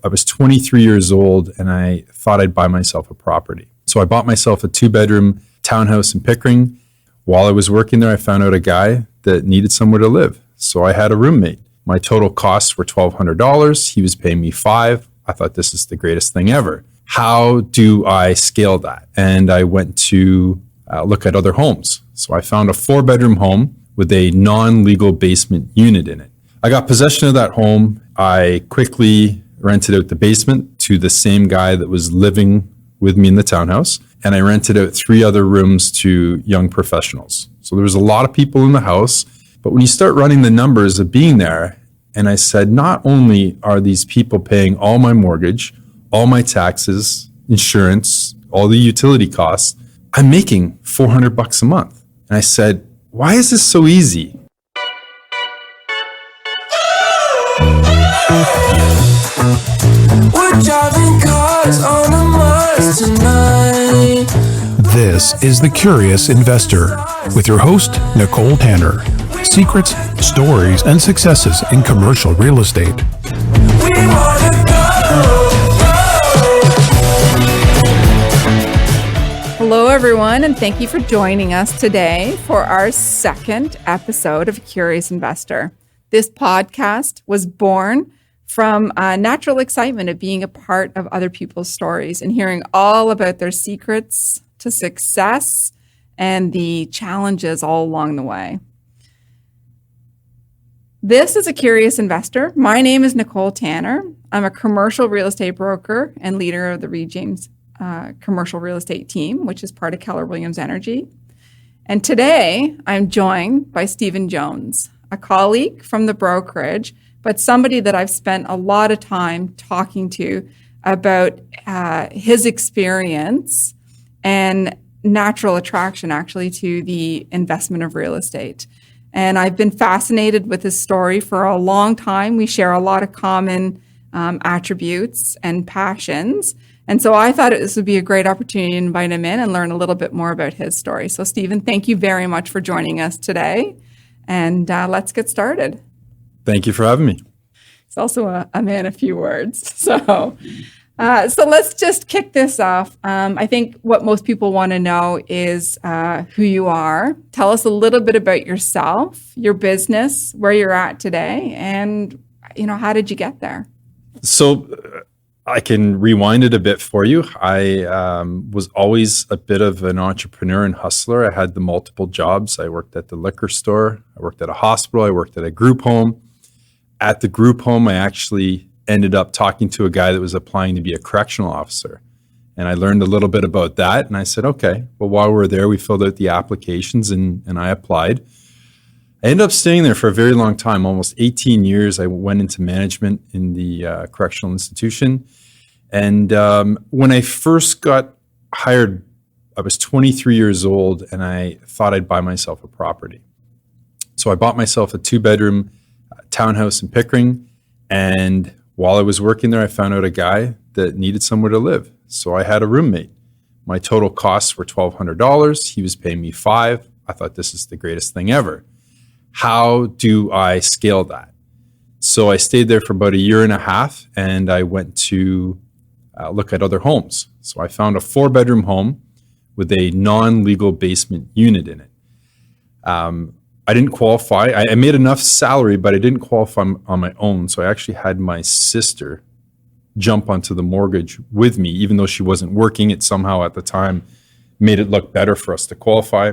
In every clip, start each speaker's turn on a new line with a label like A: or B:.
A: I was 23 years old and I thought I'd buy myself a property. So I bought myself a 2-bedroom townhouse in Pickering. While I was working there, I found out a guy that needed somewhere to live. So I had a roommate. My total costs were $1,200. He was paying me $5,000. I thought this is the greatest thing ever. How do I scale that? And I went to look at other homes. So I found a 4-bedroom home with a non-legal basement unit in it. I got possession of that home. I quickly rented out the basement to the same guy that was living with me in the townhouse. And I rented out 3 other rooms to young professionals. So there was a lot of people in the house. But when you start running the numbers of being there, and I said, not only are these people paying all my mortgage, all my taxes, insurance, all the utility costs, I'm making $400 a month. And I said, why is this so easy?
B: We're driving cars on a Mars tonight.
C: This is The Curious Investor with your host, Nicole Tanner. Secrets, stories, and successes in commercial real estate.
B: We wanna go.
D: Hello, everyone, and thank you for joining us today for our second episode of Curious Investor. This podcast was born from a natural excitement of being a part of other people's stories and hearing all about their secrets to success and the challenges all along the way. This is a Curious Investor. My name is Nicole Tanner. I'm a commercial real estate broker and leader of the Reed James commercial real estate team, which is part of Keller Williams Energy. And today I'm joined by Stephen Jones, a colleague from the brokerage, but somebody that I've spent a lot of time talking to about his experience and natural attraction actually to the investment of real estate. And I've been fascinated with his story for a long time. We share a lot of common attributes and passions. And so I thought this would be a great opportunity to invite him in and learn a little bit more about his story. So Stephen, thank you very much for joining us today. And let's get started.
A: Thank you for having me.
D: He's also a man of few words. So let's just kick this off. I think what most people want to know is who you are. Tell us a little bit about yourself, your business, where you're at today, and how did you get there?
A: So I can rewind it a bit for you. I was always a bit of an entrepreneur and hustler. I had the multiple jobs. I worked at the liquor store. I worked at a hospital. I worked at a group home. At the group home, I actually ended up talking to a guy that was applying to be a correctional officer. And I learned a little bit about that. And I said, okay, well, while we were there, we filled out the applications and I applied. I ended up staying there for a very long time, almost 18 years. I went into management in the correctional institution. And when I first got hired, I was 23 years old and I thought I'd buy myself a property. So I bought myself a 2-bedroom townhouse in Pickering. And while I was working there, I found out a guy that needed somewhere to live. So I had a roommate. My total costs were $1,200. He was paying me $5,000. I thought this is the greatest thing ever. How do I scale that? So I stayed there for about a year and a half and I went to look at other homes. So I found a 4-bedroom home with a non-legal basement unit in it. I didn't qualify. I made enough salary, but I didn't qualify on my own. So I actually had my sister jump onto the mortgage with me, even though she wasn't working. It somehow at the time made it look better for us to qualify.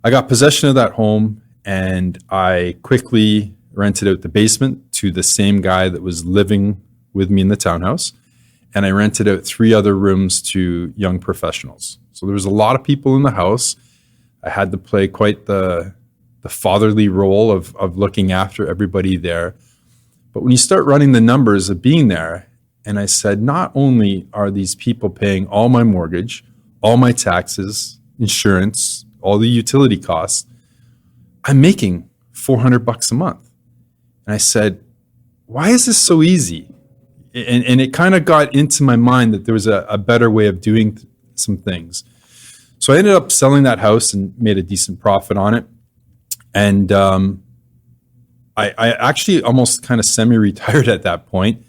A: I got possession of that home and I quickly rented out the basement to the same guy that was living with me in the townhouse. And I rented out 3 other rooms to young professionals. So there was a lot of people in the house. I had to play quite the fatherly role of looking after everybody there. But when you start running the numbers of being there, and I said, not only are these people paying all my mortgage, all my taxes, insurance, all the utility costs, I'm making $400 a month. And I said, why is this so easy? And it kind of got into my mind that there was a better way of doing some things. So I ended up selling that house and made a decent profit on it. And I actually almost kind of semi-retired at that point.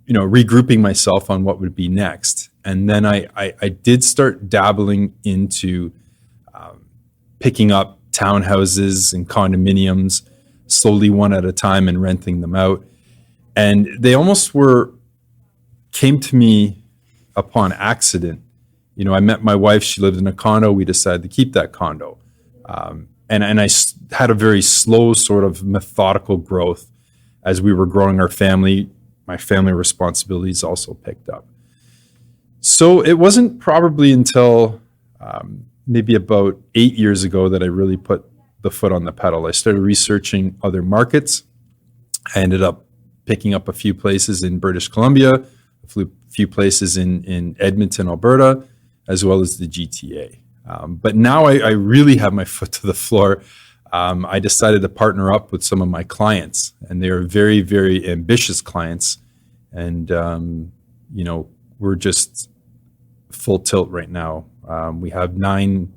A: regrouping myself on what would be next. And then I did start dabbling into picking up townhouses and condominiums slowly, one at a time, and renting them out. And they almost came to me upon accident. I met my wife. She lived in a condo. We decided to keep that condo. And I had a very slow sort of methodical growth as we were growing our family. My family responsibilities also picked up. So it wasn't probably until maybe about 8 years ago that I really put the foot on the pedal. I started researching other markets. I ended up picking up a few places in British Columbia, a few places in Edmonton, Alberta, as well as the GTA. But now I really have my foot to the floor. I decided to partner up with some of my clients, and they are very, very ambitious clients. And, we're just full tilt right now. We have 8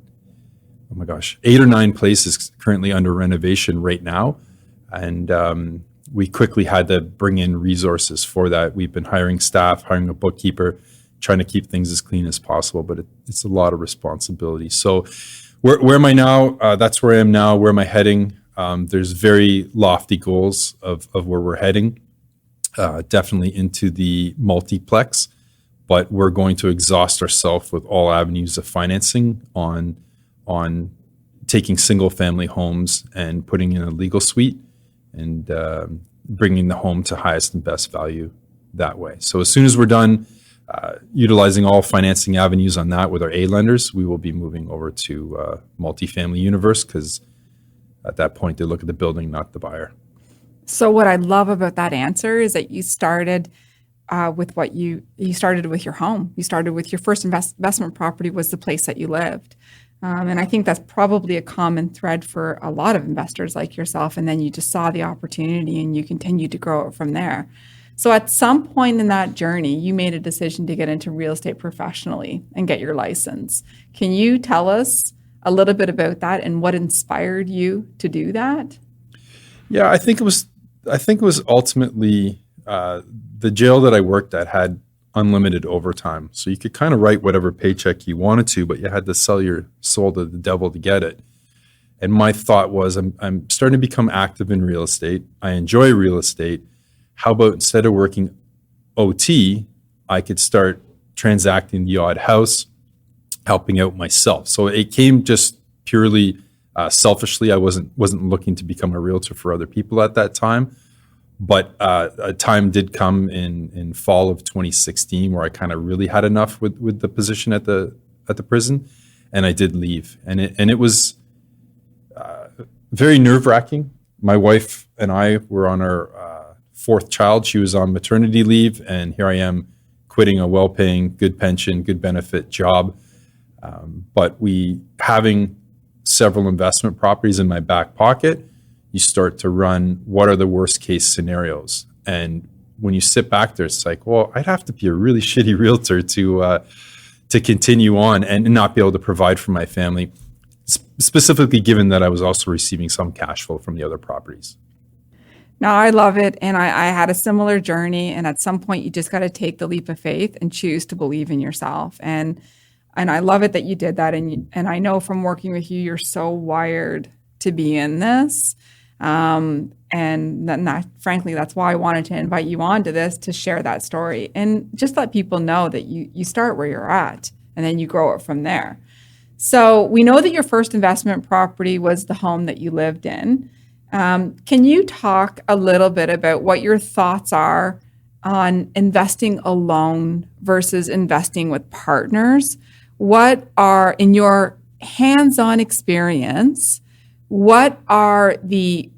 A: or 9 places currently under renovation right now. And we quickly had to bring in resources for that. We've been hiring staff, hiring a bookkeeper, trying to keep things as clean as possible, but it's a lot of responsibility. So where am I now? That's where I am now. Where am I heading? There's very lofty goals of where we're heading, definitely into the multiplex, but we're going to exhaust ourselves with all avenues of financing on taking single family homes and putting in a legal suite and bringing the home to highest and best value that way. So as soon as we're done utilizing all financing avenues on that with our A lenders, we will be moving over to multifamily universe, because at that point they look at the building, not the buyer.
D: So what I love about that answer is that you started with you started with your home. You started with your first investment property was the place that you lived. And I think that's probably a common thread for a lot of investors like yourself. And then you just saw the opportunity and you continued to grow it from there. So at some point in that journey, you made a decision to get into real estate professionally and get your license. Can you tell us a little bit about that and what inspired you to do that?
A: Yeah, I think it was ultimately the jail that I worked at had unlimited overtime. So you could kind of write whatever paycheck you wanted to, but you had to sell your soul to the devil to get it. And my thought was, I'm starting to become active in real estate. I enjoy real estate. How about instead of working OT, I could start transacting the odd house, helping out myself. So it came just purely selfishly. I wasn't looking to become a realtor for other people at that time. But a time did come in fall of 2016 where I kind of really had enough with the position at the prison, and I did leave. And it was very nerve-wracking. My wife and I were on our 4th child. She was on maternity leave, and here I am quitting a well-paying, good pension, good benefit job. But having several investment properties in my back pocket, you start to run, what are the worst case scenarios? And when you sit back there, it's like, well, I'd have to be a really shitty realtor to continue on and not be able to provide for my family, specifically given that I was also receiving some cash flow from the other properties.
D: No, I love it. And I had a similar journey. And at some point, you just got to take the leap of faith and choose to believe in yourself. And I love it that you did that. And I know from working with you, you're so wired to be in this. Frankly, that's why I wanted to invite you on to this, to share that story and just let people know that you start where you're at and then you grow it from there. So we know that your first investment property was the home that you lived in. Can you talk a little bit about what your thoughts are on investing alone versus investing with partners? What are, in your hands-on experience, what are the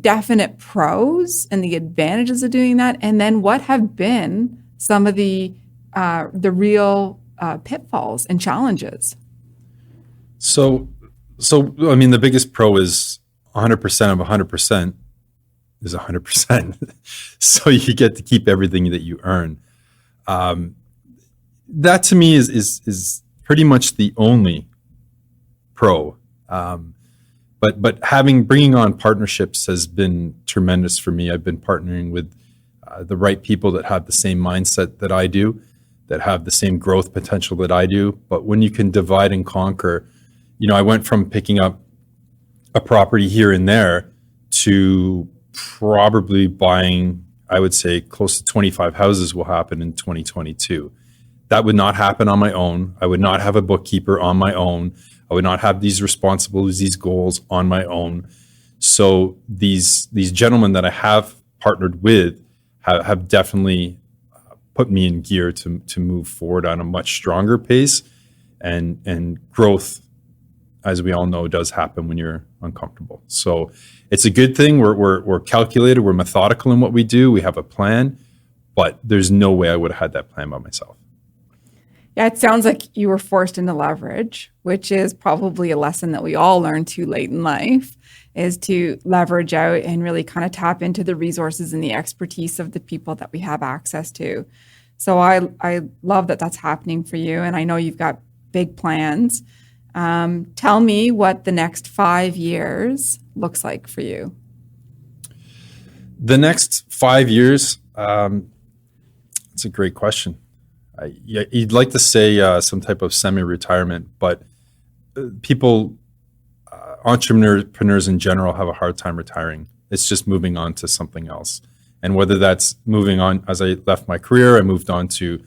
D: definite pros and the advantages of doing that? And then what have been some of the real pitfalls and challenges?
A: So I mean, the biggest pro is 100% of 100% is 100%. So you get to keep everything that you earn. That to me is pretty much the only pro. But bringing on partnerships has been tremendous for me. I've been partnering with the right people that have the same mindset that I do, that have the same growth potential that I do. But when you can divide and conquer, I went from picking up a property here and there to probably buying, I would say, close to 25 houses will happen in 2022. That would not happen on my own. I would not have a bookkeeper on my own. I would not have these responsibilities, these goals on my own. So these gentlemen that I have partnered with have definitely put me in gear to move forward on a much stronger pace. And growth, as we all know, does happen when you're uncomfortable. So it's a good thing. We're calculated. We're methodical in what we do. We have a plan, but there's no way I would have had that plan by myself.
D: Yeah, it sounds like you were forced into leverage, which is probably a lesson that we all learn too late in life, is to leverage out and really kind of tap into the resources and the expertise of the people that we have access to. So I love that that's happening for you, and I know you've got big plans. Tell me what the next 5 years looks like for you.
A: The next 5 years, that's a great question. You'd like to say some type of semi-retirement, but entrepreneurs in general have a hard time retiring. It's just moving on to something else. And whether that's moving on, as I left my career, I moved on to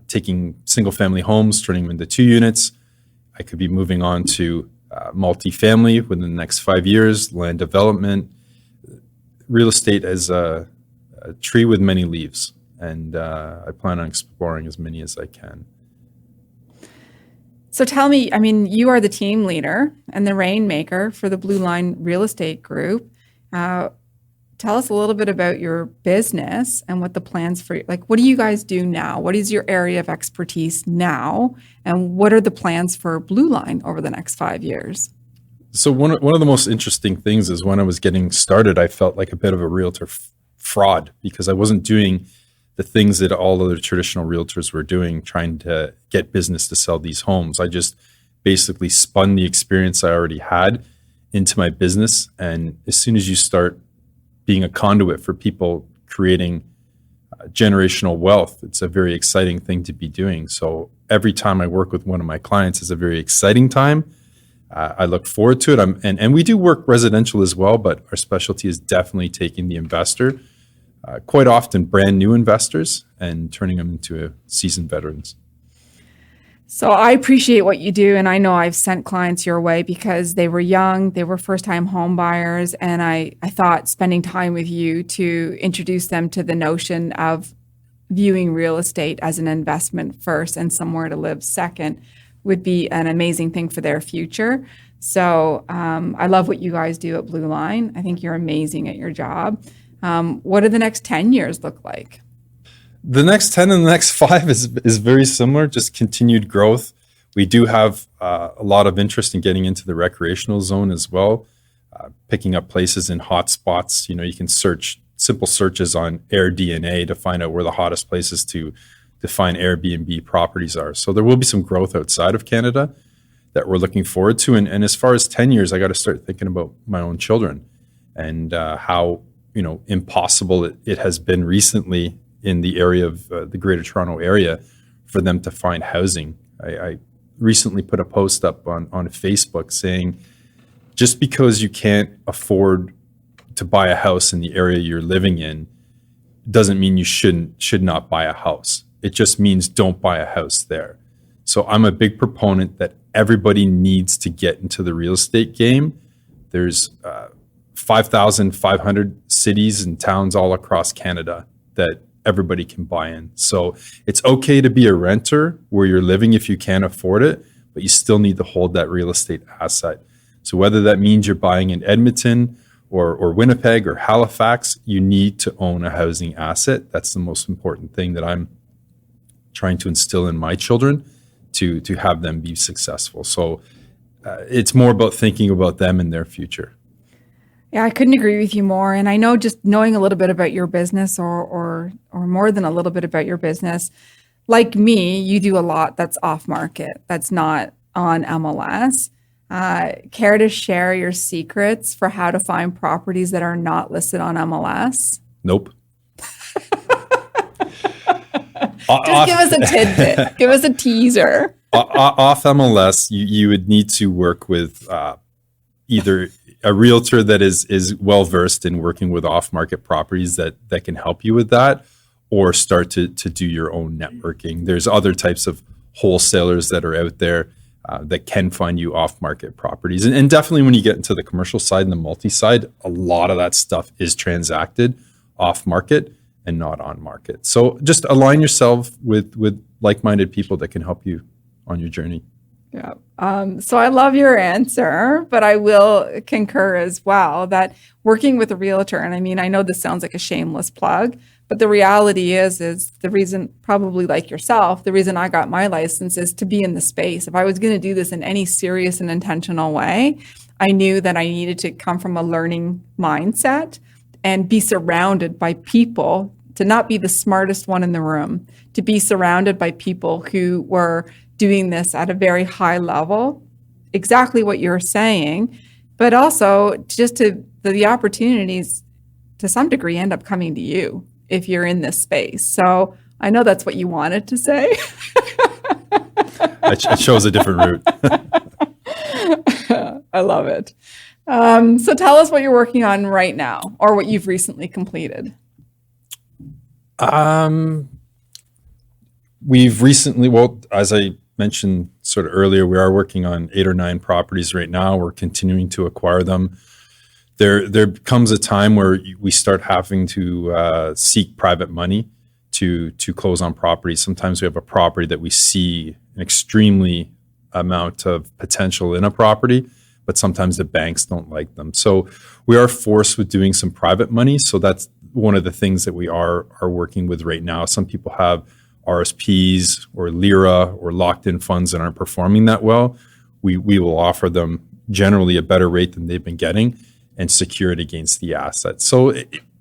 A: taking single-family homes, turning them into 2 units. I could be moving on to multifamily within the next 5 years, land development. Real estate as a tree with many leaves. And I plan on exploring as many as I can.
D: So tell me, you are the team leader and the rainmaker for the Blue Line Real Estate Group. Tell us a little bit about your business and what the plans for, what do you guys do now? What is your area of expertise now? And what are the plans for Blue Line over the next 5 years?
A: So one of the most interesting things is when I was getting started, I felt like a bit of a realtor fraud because I wasn't doing the things that all other traditional realtors were doing, trying to get business to sell these homes. I just basically spun the experience I already had into my business. And as soon as you start being a conduit for people creating generational wealth, it's a very exciting thing to be doing. So every time I work with one of my clients is a very exciting time. I look forward to it. And we do work residential as well, but our specialty is definitely taking the investor, quite often brand new investors, and turning them into seasoned veterans.
D: So I appreciate what you do, and I know I've sent clients your way because they were young, they were first-time home buyers, and I thought spending time with you to introduce them to the notion of viewing real estate as an investment first and somewhere to live second would be an amazing thing for their future. So I love what you guys do at Blue Line. I think you're amazing at your job. What do the next 10 years look like?
A: The next 10 and the next 5 is very similar, just continued growth. We do have a lot of interest in getting into the recreational zone as well, picking up places in hot spots. You can search simple searches on AirDNA to find out where the hottest places to find Airbnb properties are. So there will be some growth outside of Canada that we're looking forward to. And as far as 10 years, I got to start thinking about my own children and how impossible it has been recently in the area of the Greater Toronto area for them to find housing. I recently put a post up on Facebook saying, just because you can't afford to buy a house in the area you're living in doesn't mean you should not buy a house. It just means don't buy a house there. So I'm a big proponent that everybody needs to get into the real estate game. There's 5,500 cities and towns all across Canada that everybody can buy in. So it's okay to be a renter where you're living if you can't afford it, but you still need to hold that real estate asset. So whether that means you're buying in Edmonton or Winnipeg or Halifax, you need to own a housing asset. That's the most important thing that I'm trying to instill in my children to have them be successful. So it's more about thinking about them and their future.
D: Yeah, I couldn't agree with you more. And I know just knowing a little bit about your business or more than a little bit about your business, like me, you do a lot that's off market, that's not on MLS. Care to share your secrets for how to find properties that are not listed on MLS?
A: Nope.
D: Just give us a tidbit. Give us a teaser.
A: Off MLS, you would need to work with either a realtor that is well versed in working with off market properties that can help you with that, or start to do your own networking. There's other types of wholesalers that are out there that can find you off market properties, and definitely when you get into the commercial side and the multi side, a lot of that stuff is transacted off market and not on market. So just align yourself with like-minded people that can help you on your journey.
D: Yeah. So I love your answer, but I will concur as well that working with a realtor, and I mean, I know this sounds like a shameless plug, but the reality is the reason, probably like yourself, the reason I got my license is to be in the space. If I was going to do this in any serious and intentional way, I knew that I needed to come from a learning mindset and be surrounded by people, to not be the smartest one in the room, to be surrounded by people who were doing this at a very high level, exactly what you're saying, but also just the opportunities to some degree end up coming to you if you're in this space. So I know that's what you wanted to say.
A: I chose a different route.
D: I love it. So tell us what you're working on right now, or what you've recently completed.
A: We've recently, well, as I mentioned sort of earlier, we are working on 8 or 9 properties right now. We're continuing to acquire them. There comes a time where we start having to seek private money to close on properties. Sometimes we have a property that we see an extremely amount of potential in a property, but sometimes the banks don't like them. So we are forced with doing some private money. So that's one of the things that we are working with right now. Some people have RSPs or LIRA or locked in funds that aren't performing that well. We will offer them generally a better rate than they've been getting and secure it against the asset. So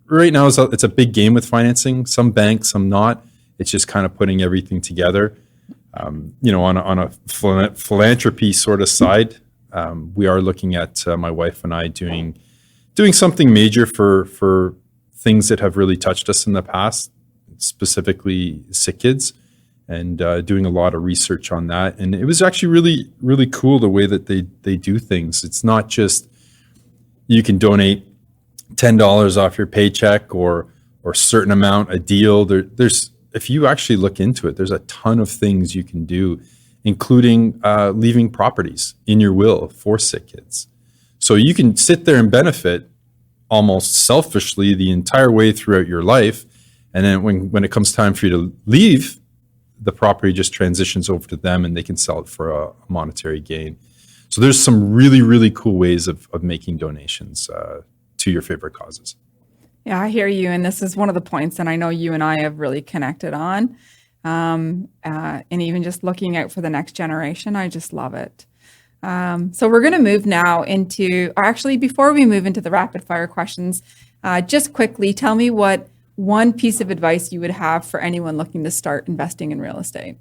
A: right now it's a big game with financing. Some banks, some not. It's just kind of putting everything together. On a philanthropy sort of side, we are looking at my wife and I doing something major for things that have really touched us in the past, specifically sick kids, and doing a lot of research on that. And it was actually really, really cool the way that they do things. It's not just you can donate $10 off your paycheck or a certain amount a deal. There's if you actually look into it, there's a ton of things you can do, including leaving properties in your will for sick kids. So you can sit there and benefit almost selfishly the entire way throughout your life. And then when it comes time for you to leave, the property just transitions over to them and they can sell it for a monetary gain. So there's some really, really cool ways of making donations to your favorite causes.
D: Yeah, I hear you. And this is one of the points that I know you and I have really connected on. And even just looking out for the next generation, I just love it. So we're going to move now into, or actually before we move into the rapid fire questions, just quickly tell me what one piece of advice you would have for anyone looking to start investing in real estate.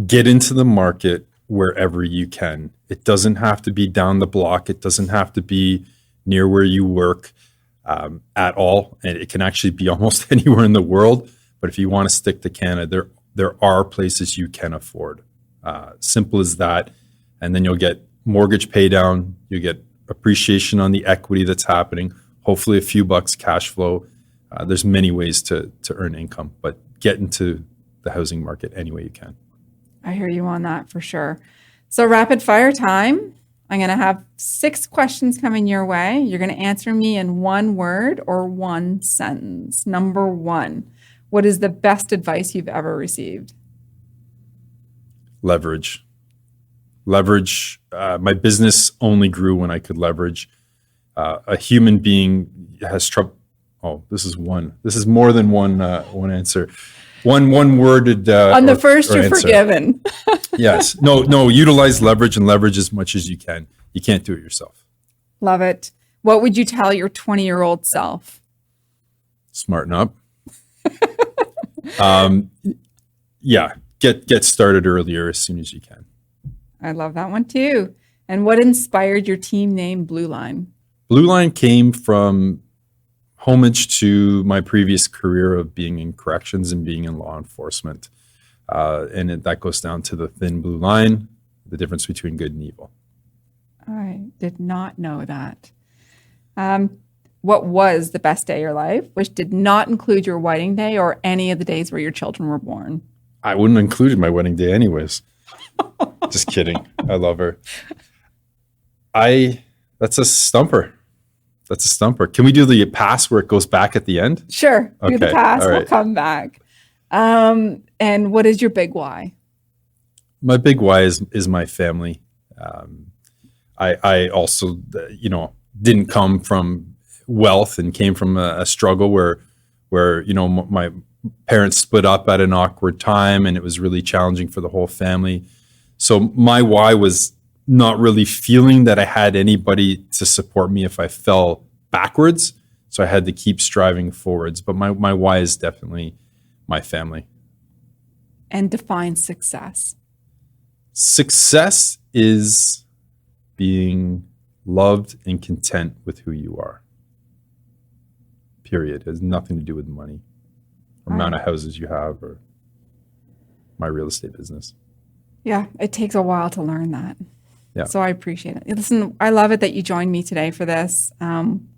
A: Get into the market wherever you can. It doesn't have to be down the block. It doesn't have to be near where you work at all. And it can actually be almost anywhere in the world. But if you want to stick to Canada, there are places you can afford. Simple as that. And then you'll get mortgage pay down. You get appreciation on the equity that's happening. Hopefully a few bucks cash flow. There's many ways to earn income, but get into the housing market any way you can.
D: I hear you on that for sure. So rapid fire time. I'm going to have 6 questions coming your way. You're going to answer me in one word or one sentence. Number 1, what is the best advice you've ever received?
A: Leverage. My business only grew when I could leverage. A human being has trouble. Oh, this is one. This is more than one answer. One worded.
D: On the first, you're
A: answer.
D: forgiven.
A: Yes. No. Utilize leverage and leverage as much as you can. You can't do it yourself.
D: Love it. What would you tell your 20-year-old self?
A: Smarten up. Yeah. Get started earlier as soon as you can.
D: I love that one too. And what inspired your team name Blue Line?
A: Blue Line came from homage to my previous career of being in corrections and being in law enforcement. That goes down to the thin blue line, the difference between good and evil.
D: I did not know that. What was the best day of your life, which did not include your wedding day or any of the days where your children were born?
A: I wouldn't have included my wedding day anyways. Just kidding. I love her. That's a stumper. That's a stumper. Can we do the pass where it goes back at the end?
D: Sure. Do the
A: Okay,
D: pass.
A: all right.
D: We'll come back. And what is your big why?
A: My big why is my family. I also, didn't come from wealth and came from a struggle where my parents split up at an awkward time, and it was really challenging for the whole family. So my why was not really feeling that I had anybody to support me if I fell backwards. So I had to keep striving forwards. But my why is definitely my family.
D: And define success.
A: Success is being loved and content with who you are. Period. It has nothing to do with money, or amount of houses you have, or my real estate business.
D: Yeah, it takes a while to learn that.
A: Yeah.
D: So I appreciate it. Listen, I love it that you joined me today for this.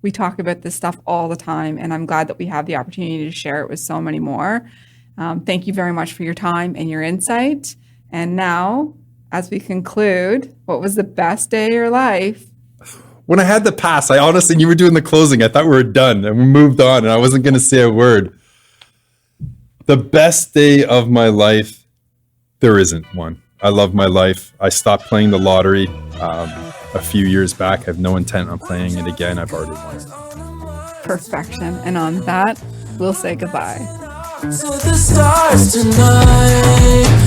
D: We talk about this stuff all the time, and I'm glad that we have the opportunity to share it with so many more. Thank you very much for your time and your insight. And now, as we conclude, what was the best day of your life?
A: When I had the pass, I honestly, you were doing the closing. I thought we were done and we moved on, and I wasn't going to say a word. The best day of my life, there isn't one. I love my life. I stopped playing the lottery a few years back. I have no intent on playing it again. I've already won it.
D: Perfection. And on that, we'll say goodbye.
B: To the stars tonight.